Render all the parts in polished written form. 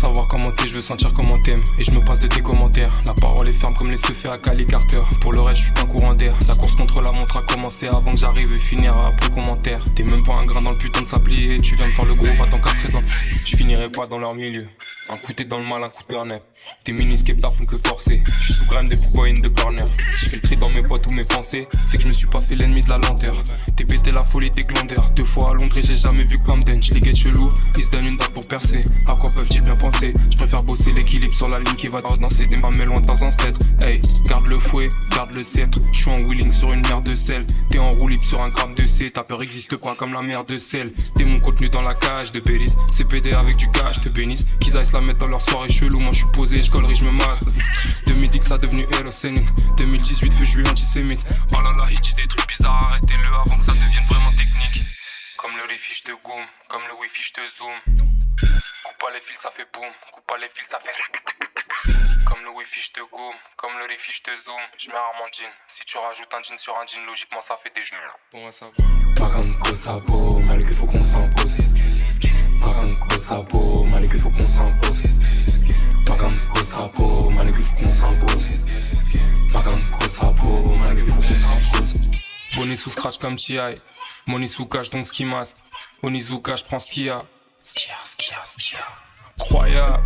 savoir comment t'es, je veux sentir comment t'aimes. Et je me passe de tes commentaires. La parole est ferme comme les se fait à Cali Carter. Pour le reste, je suis qu'un courant d'air. La course contre la montre a commencé avant que j'arrive et finir après commentaire. T'es même pas un grain dans le putain de sablier. Tu viens me faire le gros, va t'en castrer dans. Je finirai pas dans leur milieu. Un coup t'es dans le mal, un coup t'es net. Tes mini-skeptards font que forcer. Je suis sous gramme des boys in the corner. Si je fais le tri dans mes potes ou mes pensées, c'est que je me suis pas fait l'ennemi de la lenteur. T'es pété la folie des glandeurs. 2 fois à Londres et j'ai jamais vu Camden. Je les guette chelou, ils se donnent une date pour percer. À quoi peuvent-ils bien penser? Je préfère bosser l'équilibre sur la ligne qui va danser des mamelles loin de tes ancêtres. Hey, garde le fouet, garde le sceptre. Je suis en wheeling sur une mer de sel. T'es en roue libre sur un gramme de C. Ta peur existe pas comme la mer de sel. T'es mon contenu dans la cage de Bélis. CPD avec du cash, te bénisse. Qu'ils aillent se la mettre dans leur soirée chelou. Moi je suis posé, je collerai, je me masse. 2010 ça a devenu Hello Sénine. 2018 feu, je suis antisémite. Oh là là, il dit des trucs bizarres, arrêtez-le avant que ça devienne vraiment technique. Comme le wifi je te goom, comme le wifi je te zoom. Coupe pas les fils ça fait boum, coupe pas les fils ça fait comme le wifi je te goom, comme le wifi je te zoom. Je mets un jean, si tu rajoutes un jean sur un jean, logiquement ça fait des genoux. Bon ça va. Pagando cosa beau, malgré qu'il faut qu'on s'impose. Pagando cosa beau, malgré qu'il faut qu'on s'impose. Pagando cosa beau, malgré qu'il faut qu'on s'impose. Pagando cosa beau, malgré qu'il faut qu'on s'impose. Bonnet sous scratch comme T.I. Money sous cash donc ski mask. Onizuka je prends ce qu'il y a. Incroyable.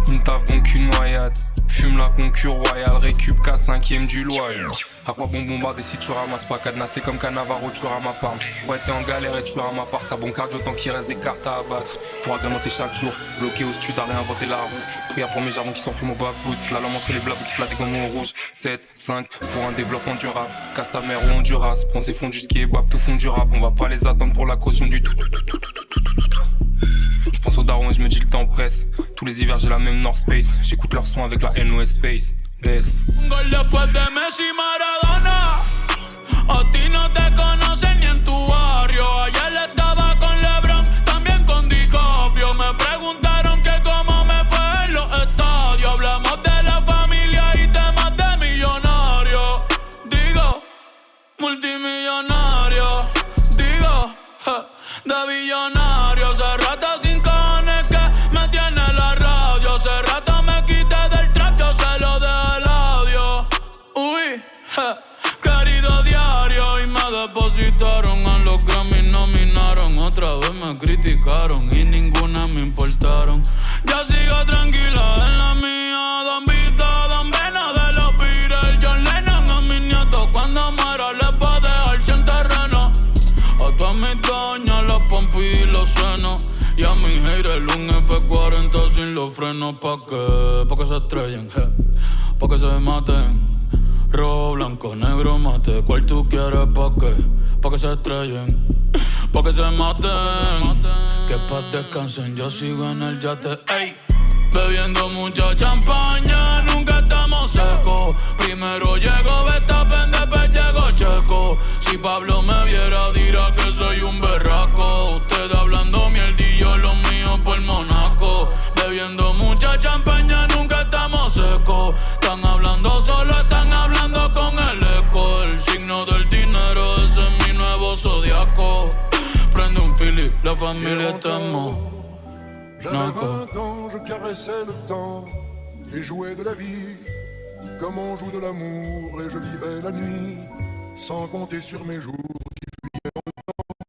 Une taf donc une noyade. Fume la concure royale. Récup 4/5ème du loyal. À quoi bon bombarder si tu ramasses pas? Cadenassé comme Cannavaro tu ramasses pas. Ouais t'es en galère et tu ramasses pas. Ça bon cardio tant qu'il reste des cartes à abattre. Pour agrémenter chaque jour. Bloqué au stud à réinventer la roue. Prière pour mes jarrons qui s'enfument au backwood. Slalom entre les blavos qui se la dégomme au rouge. 7, 5 pour un développement durable. Casse ta mère ou Honduras. Prends ces fonds du ski et bois tout fond du rap. On va pas les attendre pour la caution du tout. Je pense aux darons et je me dis le temps presse. Tous les hivers j'ai la même North Face. J'écoute leur son avec la NOS Face. Laisse. Gol después de Messi Maradona. A ti no te conocen ni en tu barrio. Ayer estaba con LeBron, también con DiCaprio. Me preguntaron que cómo me fue en los estadios. Hablamos de la familia y temas de millonarios. Digo, multimillonario. Digo, de billonario. Hace rato sin cojones que me tiene la radio. Hace rato me quité del trap, yo se lo dejé el audio. Uy, querido diario. Y me depositaron a los Grammy, nominaron. Otra vez me criticaron y ninguna me importaron. Ya sigo tranquila en la mía. Don Vito, Don Vena de los Beatles. John Lennon a mis nietos cuando muera les va a dejar sin terreno. A todas mis doñas, las pompis y los senos. Y a mi haters un F40 sin los frenos. Pa' que se estrellen, pa' que se maten. Rojo, blanco, negro, mate. ¿Cuál tú quieres pa' qué? Pa' que se estrellen, pa' que se maten. Que pa' descansen, yo sigo en el yate. Ey, bebiendo mucha champaña, nunca estamos secos. Primero llego Verstappen, después llego Checo. Si Pablo me viera dirá que soy un berraco. Ustedes hablando mierdillo, lo mío por Monaco. Bebiendo mucha champaña, nunca estamos secos. Están hablando solo, están hablando con el eco. El signo del dinero, ese es mi nuevo zodiaco. Prende un Philip, la familia estamos. J'avais 20 ans, je caressais le temps et jouais de la vie comme on joue de l'amour, et je vivais la nuit sans compter sur mes jours.